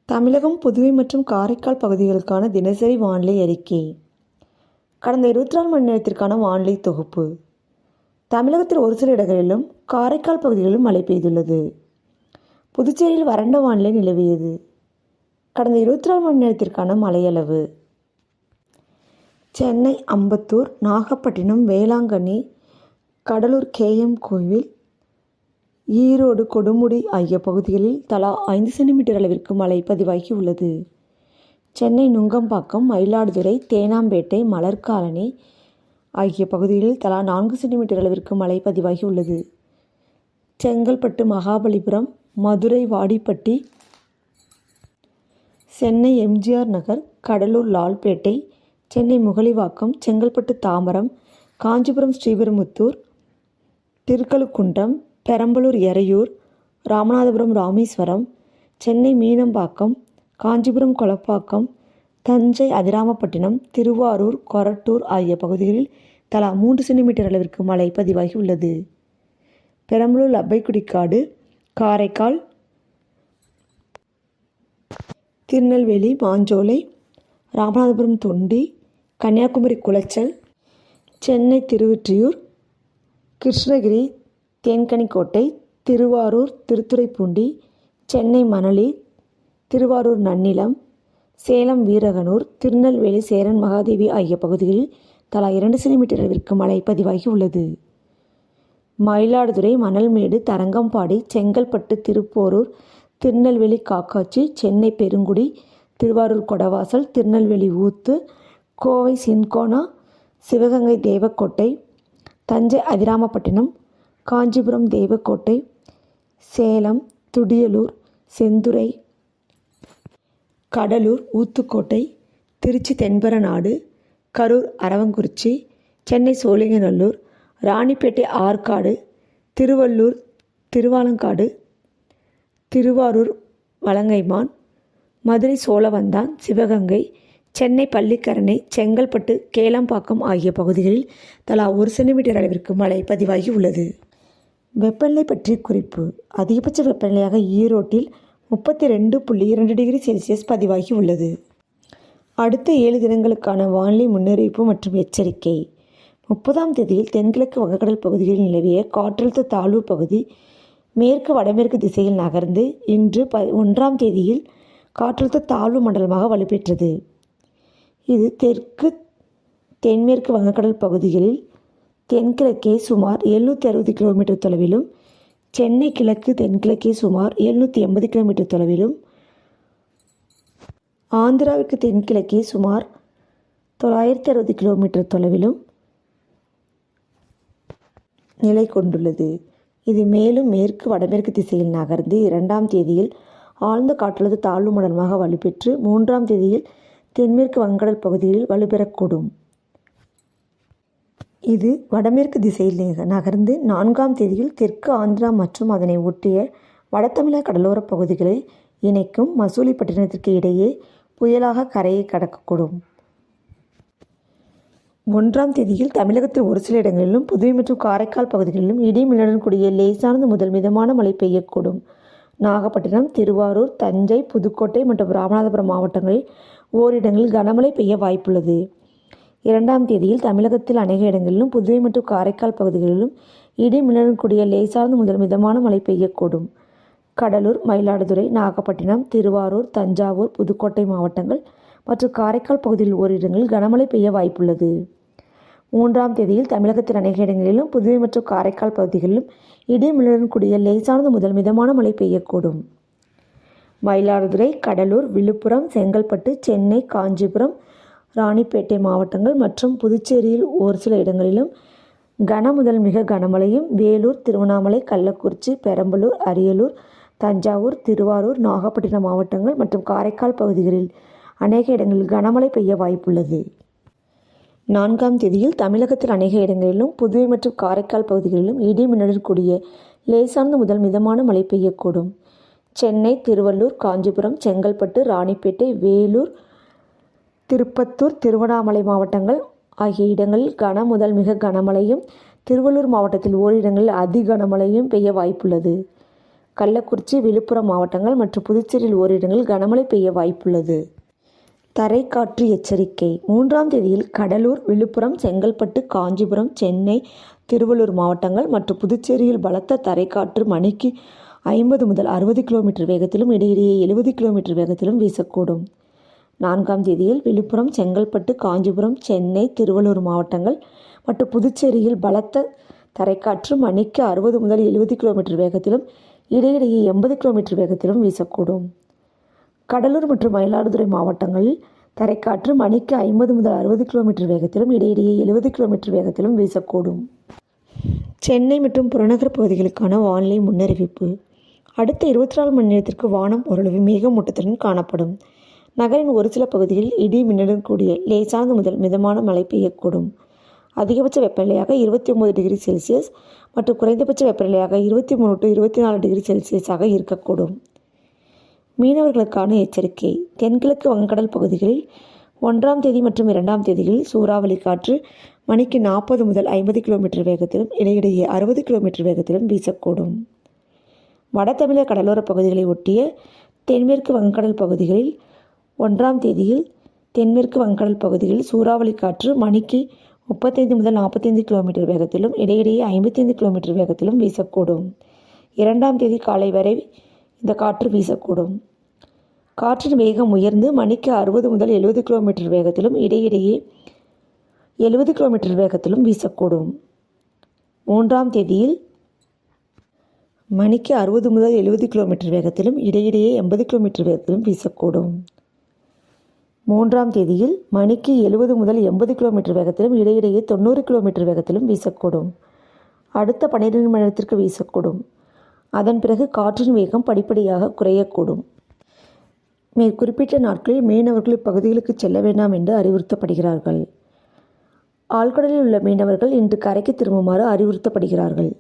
தமிழகம், புதுவை மற்றும் காரைக்கால் பகுதிகளுக்கான தினசரி வானிலை அறிக்கை. கடந்த 24 மணி நேரத்திற்கான வானிலை தொகுப்பு. தமிழகத்தில் ஒரு சில இடங்களிலும் காரைக்கால் பகுதிகளிலும் மழை பெய்துள்ளது. புதுச்சேரியில் வறண்ட வானிலை நிலவியது. கடந்த 24 மணி நேரத்திற்கான மழையளவு: சென்னை அம்பத்தூர், நாகப்பட்டினம், வேளாங்கண்ணி, கடலூர் கேஎம் கோவில், ஈரோடு கொடுமுடி ஆகிய பகுதிகளில் தலா 5 சென்டிமீட்டர் அளவிற்கு மழை பதிவாகி உள்ளது. சென்னை நுங்கம்பாக்கம், மயிலாடுதுறை, தேனாம்பேட்டை, மலர்காலனி ஆகிய பகுதிகளில் தலா 4 சென்டிமீட்டர் அளவிற்கு மழை பதிவாகி உள்ளது. செங்கல்பட்டு, மகாபலிபுரம், மதுரை வாடிப்பட்டி, சென்னை எம்ஜிஆர் நகர், கடலூர் லால்பேட்டை, சென்னை முகலிவாக்கம், செங்கல்பட்டு தாம்பரம், காஞ்சிபுரம் ஸ்ரீபெரும்புத்தூர், திருக்கழுக்குன்றம், பெரம்பலூர் எறையூர், ராமநாதபுரம் ராமேஸ்வரம், சென்னை மீனம்பாக்கம், காஞ்சிபுரம் கொளப்பாக்கம், தஞ்சை அதிராமப்பட்டினம், திருவாரூர், கொரட்டூர் ஆகிய பகுதிகளில் தலா 3 சென்டிமீட்டர் அளவிற்கு மழை பதிவாகி உள்ளது. பெரம்பலூர் லப்பைக்குடிக்காடு, காரைக்கால், திருநெல்வேலி மாஞ்சோலை, ராமநாதபுரம் தொண்டி, கன்னியாகுமரி குளச்சல், சென்னை திருவொற்றியூர், கிருஷ்ணகிரி தேன்கனிக்கோட்டை, திருவாரூர் திருத்துறைப்பூண்டி, சென்னை மணலி, திருவாரூர் நன்னிலம், சேலம் வீரகனூர், திருநெல்வேலி சேரன் மகாதேவி ஆகிய பகுதிகளில் தலா 2 சென்டிமீட்டர் அளவிற்கு மழை பதிவாகி உள்ளது. மயிலாடுதுறை மணல்மேடு, தரங்கம்பாடி, செங்கல்பட்டு திருப்போரூர், திருநெல்வேலி காக்காட்சி, சென்னை பெருங்குடி, திருவாரூர் கொடவாசல், திருநெல்வேலி ஊத்து, கோவை சின்கோனா, சிவகங்கை தேவக்கோட்டை, தஞ்சை அதிராமப்பட்டினம், காஞ்சிபுரம் தேவக்கோட்டை, சேலம், துடியலூர், செந்துறை, கடலூர் ஊத்துக்கோட்டை, திருச்சி தென்பரநாடு, கரூர் அரவங்குறிச்சி, சென்னை சோழிங்கநல்லூர், ராணிப்பேட்டை ஆற்காடு, திருவள்ளூர் திருவாலங்காடு, திருவாரூர் வலங்கைமான், மதுரை சோழவந்தான், சிவகங்கை, சென்னை பள்ளிக்கரணை, செங்கல்பட்டு கேளம்பாக்கம் ஆகிய பகுதிகளில் தலா 1 சென்டிமீட்டர் அளவிற்கு மழை பதிவாகி உள்ளது. வெப்பநிலை பற்றிய குறிப்பு: அதிகபட்ச வெப்பநிலையாக ஈரோட்டில் 32.2 டிகிரி செல்சியஸ் பதிவாகி உள்ளது. அடுத்த 7 தினங்களுக்கான வானிலை முன்னறிவிப்பு மற்றும் எச்சரிக்கை. 30ஆம் தேதியில் தென்கிழக்கு வங்கக்கடல் பகுதிகளில் நிலவிய காற்றழுத்த தாழ்வு பகுதி மேற்கு வடமேற்கு திசையில் நகர்ந்து இன்று 1ஆம் தேதியில் காற்றழுத்த தாழ்வு மண்டலமாக வலுப்பெற்றது. இது தெற்கு தென்மேற்கு வங்கக்கடல் பகுதிகளில் தென்கிழக்கே சுமார் 760 கிலோமீட்டர் தொலைவிலும், சென்னை கிழக்கு தென்கிழக்கே சுமார் 780 கிலோமீட்டர் தொலைவிலும், ஆந்திராவிற்கு தென்கிழக்கே சுமார் 960 கிலோமீட்டர் தொலைவிலும் நிலை கொண்டுள்ளது. இது மேலும் மேற்கு வடமேற்கு திசையில் நகர்ந்து 2ஆம் தேதியில் ஆழ்ந்த காற்றழுத்த தாழ்வு மண்டலமாக வலுப்பெற்று 3ஆம் தேதியில் தென்மேற்கு வங்கக்கடல் பகுதிகளில் வலுப்பெறக்கூடும். இது வடமேற்கு திசையில் நகர்ந்து 4ஆம் தேதியில் தெற்கு ஆந்திரா மற்றும் அதனை ஒட்டிய வடதமிழக கடலோரப் பகுதிகளை இணைக்கும் மசூலிப்பட்டினத்திற்கு இடையே புயலாக கரையை கடக்கக்கூடும். 1ஆம் தேதியில் தமிழகத்தில் ஒரு சில இடங்களிலும், புதுவை மற்றும் காரைக்கால் பகுதிகளிலும் இடி மின்னலுடன் கூடிய லேசானது முதல் மிதமான மழை பெய்யக்கூடும். நாகப்பட்டினம், திருவாரூர், தஞ்சை, புதுக்கோட்டை மற்றும் ராமநாதபுரம் மாவட்டங்களில் ஓரிடங்களில் கனமழை பெய்ய வாய்ப்புள்ளது. 2ஆம் தேதியில் தமிழகத்தில் அநேக இடங்களிலும், புதுவை மற்றும் காரைக்கால் பகுதிகளிலும் இடி மின்னலுடன் கூடிய லேசானது முதல் மிதமான மழை பெய்யக்கூடும். கடலூர், மயிலாடுதுறை, நாகப்பட்டினம், திருவாரூர், தஞ்சாவூர், புதுக்கோட்டை மாவட்டங்கள் மற்றும் காரைக்கால் பகுதியில் ஓரிடங்களில் கனமழை பெய்ய வாய்ப்புள்ளது. 3ஆம் தேதியில் தமிழகத்தில் அநேக இடங்களிலும், புதுவை மற்றும் காரைக்கால் பகுதிகளிலும் இடி மின்னலுடன் கூடிய லேசானது முதல் மிதமான மழை பெய்யக்கூடும். மயிலாடுதுறை, கடலூர், விழுப்புரம், செங்கல்பட்டு, சென்னை, காஞ்சிபுரம், ராணிப்பேட்டை மாவட்டங்கள் மற்றும் புதுச்சேரியில் ஒரு சில இடங்களிலும் கன முதல் மிக கனமழையும், வேலூர், திருவண்ணாமலை, கள்ளக்குறிச்சி, பெரம்பலூர், அரியலூர், தஞ்சாவூர், திருவாரூர், நாகப்பட்டினம் மாவட்டங்கள் மற்றும் காரைக்கால் பகுதிகளில் அநேக இடங்களில் கனமழை பெய்ய வாய்ப்புள்ளது. 4ஆம் தேதியில் தமிழகத்தில் அநேக இடங்களிலும், புதுவை மற்றும் காரைக்கால் பகுதிகளிலும் இடி மின்னலுடன் கூடிய லேசானது முதல் மிதமான மழை பெய்யக்கூடும். சென்னை, திருவள்ளூர், காஞ்சிபுரம், செங்கல்பட்டு, ராணிப்பேட்டை, வேலூர், திருப்பத்தூர், திருவண்ணாமலை மாவட்டங்கள் ஆகிய இடங்களில் கன முதல் மிக கனமழையும், திருவள்ளூர் மாவட்டத்தில் ஓரிடங்களில் அதி கனமழையும் பெய்ய வாய்ப்புள்ளது. கள்ளக்குறிச்சி, விழுப்புரம் மாவட்டங்கள் மற்றும் புதுச்சேரியில் ஓரிரு இடங்களில் கனமழை பெய்ய வாய்ப்புள்ளது. தரைக்காற்று எச்சரிக்கை. 3ஆம் தேதியில் கடலூர், விழுப்புரம், செங்கல்பட்டு, காஞ்சிபுரம், சென்னை, திருவள்ளூர் மாவட்டங்கள் மற்றும் புதுச்சேரியில் பலத்த தரைக்காற்று மணிக்கு 50 முதல் 60 கிலோமீட்டர் வேகத்திலும் இடையிடையே 70 கிலோமீட்டர் வேகத்திலும் வீசக்கூடும். 4ஆம் தேதியில் விழுப்புரம், செங்கல்பட்டு, காஞ்சிபுரம், சென்னை, திருவள்ளூர் மாவட்டங்கள் மற்றும் புதுச்சேரியில் பலத்த தரைக்காற்று மணிக்கு 60 முதல் 70 கிலோமீட்டர் வேகத்திலும் இடையிடையே 80 கிலோமீட்டர் வேகத்திலும் வீசக்கூடும். கடலூர் மற்றும் மயிலாடுதுறை மாவட்டங்களில் தரைக்காற்று மணிக்கு 50 முதல் 60 கிலோமீட்டர் வேகத்திலும் இடையிடையே 70 கிலோமீட்டர் வேகத்திலும் வீசக்கூடும். சென்னை மற்றும் புறநகர் பகுதிகளுக்கான வானிலை முன்னறிவிப்பு. அடுத்த 24 மணி நேரத்திற்கு வானம் ஓரளவு மேகமூட்டத்துடன் காணப்படும். நகரின் ஒரு சில பகுதிகளில் இடி மின்னலுடன் கூடிய லேசானது முதல் மிதமான மழை பெய்யக்கூடும். அதிகபட்ச வெப்பநிலையாக 29 டிகிரி செல்சியஸ் மற்றும் குறைந்தபட்ச வெப்பநிலையாக 23 to 24 டிகிரி செல்சியஸாக இருக்கக்கூடும். மீனவர்களுக்கான எச்சரிக்கை. தென்கிழக்கு வங்கக்கடல் பகுதிகளில் 1ஆம் தேதி மற்றும் 2ஆம் தேதிகளில் சூறாவளி காற்று மணிக்கு 40 முதல் 50 கிலோமீட்டர் வேகத்திலும் இடையிடையே 60 கிலோமீட்டர் வேகத்திலும் வீசக்கூடும். வட தமிழக கடலோர பகுதிகளை ஒட்டிய தென்மேற்கு வங்கக்கடல் பகுதிகளில் 1ஆம் தேதியில் தென்மேற்கு வங்கக்கடல் பகுதிகளில் சூறாவளி காற்று மணிக்கு 35 முதல் 45 கிலோமீட்டர் வேகத்திலும் இடையிடையே 55 கிலோமீட்டர் வேகத்திலும் வீசக்கூடும். 2ஆம் தேதி காலை வரை இந்த காற்று வீசக்கூடும். காற்றின் வேகம் உயர்ந்து மணிக்கு 60 முதல் 70 கிலோமீட்டர் வேகத்திலும் இடையிடையே 70 கிலோமீட்டர் வேகத்திலும் வீசக்கூடும். 3ஆம் தேதியில் மணிக்கு 60 முதல் 70 கிலோமீட்டர் வேகத்திலும் இடையிடையே 80 கிலோமீட்டர் வேகத்திலும் வீசக்கூடும். 3ஆம் தேதியில் மணிக்கு 70 முதல் 80 கிலோமீட்டர் வேகத்திலும் இடையிடையே 90 கிலோமீட்டர் வேகத்திலும் வீசக்கூடும். அடுத்த 12 மணி நேரத்திற்கு வீசக்கூடும். அதன் பிறகு காற்றின் வேகம் படிப்படியாக குறையக்கூடும். மேற்குறிப்பிட்ட நாட்களில் மீனவர்கள் இப்பகுதிகளுக்கு செல்ல வேண்டாம் என்று அறிவுறுத்தப்படுகிறார்கள். ஆழ்கடலில் உள்ள மீனவர்கள் இன்று கரைக்கு திரும்புமாறு அறிவுறுத்தப்படுகிறார்கள்.